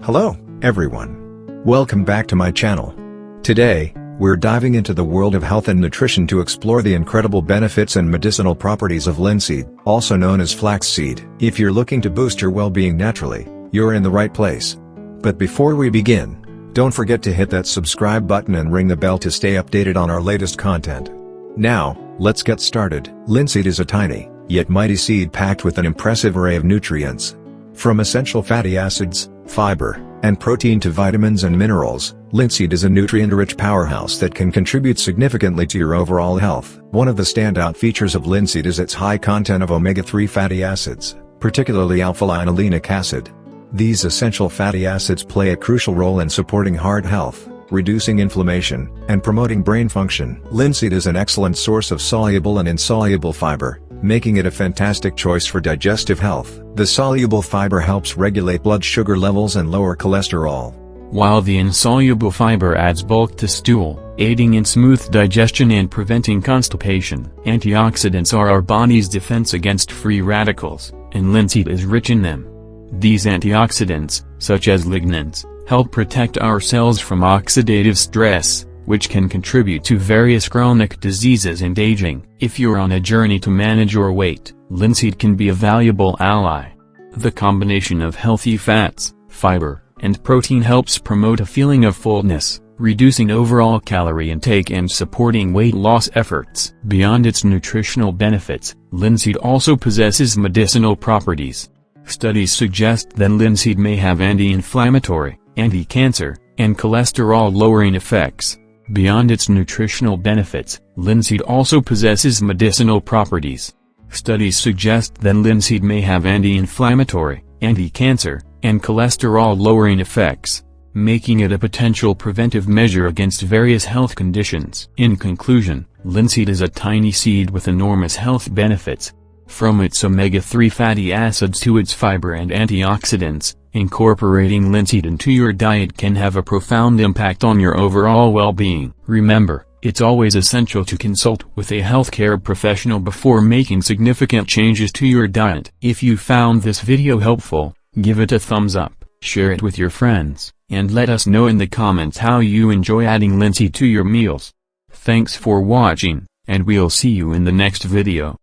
Hello, everyone. Welcome back to my channel. Today, we're diving into the world of health and nutrition to explore the incredible benefits and medicinal properties of linseed, also known as flaxseed. If you're looking to boost your well-being naturally, you're in the right place. But before we begin, don't forget to hit that subscribe button and ring the bell to stay updated on our latest content. Now, let's get started. Linseed is a tiny, yet mighty seed packed with an impressive array of nutrients. From essential fatty acids, fiber, and protein to vitamins and minerals, linseed is a nutrient-rich powerhouse that can contribute significantly to your overall health. One of the standout features of linseed is its high content of omega-3 fatty acids, particularly alpha-linolenic acid. These essential fatty acids play a crucial role in supporting heart health, reducing inflammation, and promoting brain function. Linseed is an excellent source of soluble and insoluble fiber, making it a fantastic choice for digestive health. The soluble fiber helps regulate blood sugar levels and lower cholesterol, while the insoluble fiber adds bulk to stool, aiding in smooth digestion and preventing constipation. Antioxidants are our body's defense against free radicals, and linseed is rich in them. These antioxidants, such as lignans, help protect our cells from oxidative stress, which can contribute to various chronic diseases and aging. If you're on a journey to manage your weight, linseed can be a valuable ally. The combination of healthy fats, fiber, and protein helps promote a feeling of fullness, reducing overall calorie intake and supporting weight loss efforts. Beyond its nutritional benefits, linseed also possesses medicinal properties. Studies suggest that linseed may have anti-inflammatory, anti-cancer, and cholesterol-lowering effects. Beyond its nutritional benefits, linseed also possesses medicinal properties. Studies suggest that linseed may have anti-inflammatory, anti-cancer, and cholesterol-lowering effects, making it a potential preventive measure against various health conditions. In conclusion, linseed is a tiny seed with enormous health benefits. From its omega-3 fatty acids to its fiber and antioxidants, incorporating linseed into your diet can have a profound impact on your overall well-being. Remember, it's always essential to consult with a healthcare professional before making significant changes to your diet. If you found this video helpful, give it a thumbs up, share it with your friends, and let us know in the comments how you enjoy adding linseed to your meals. Thanks for watching, and we'll see you in the next video.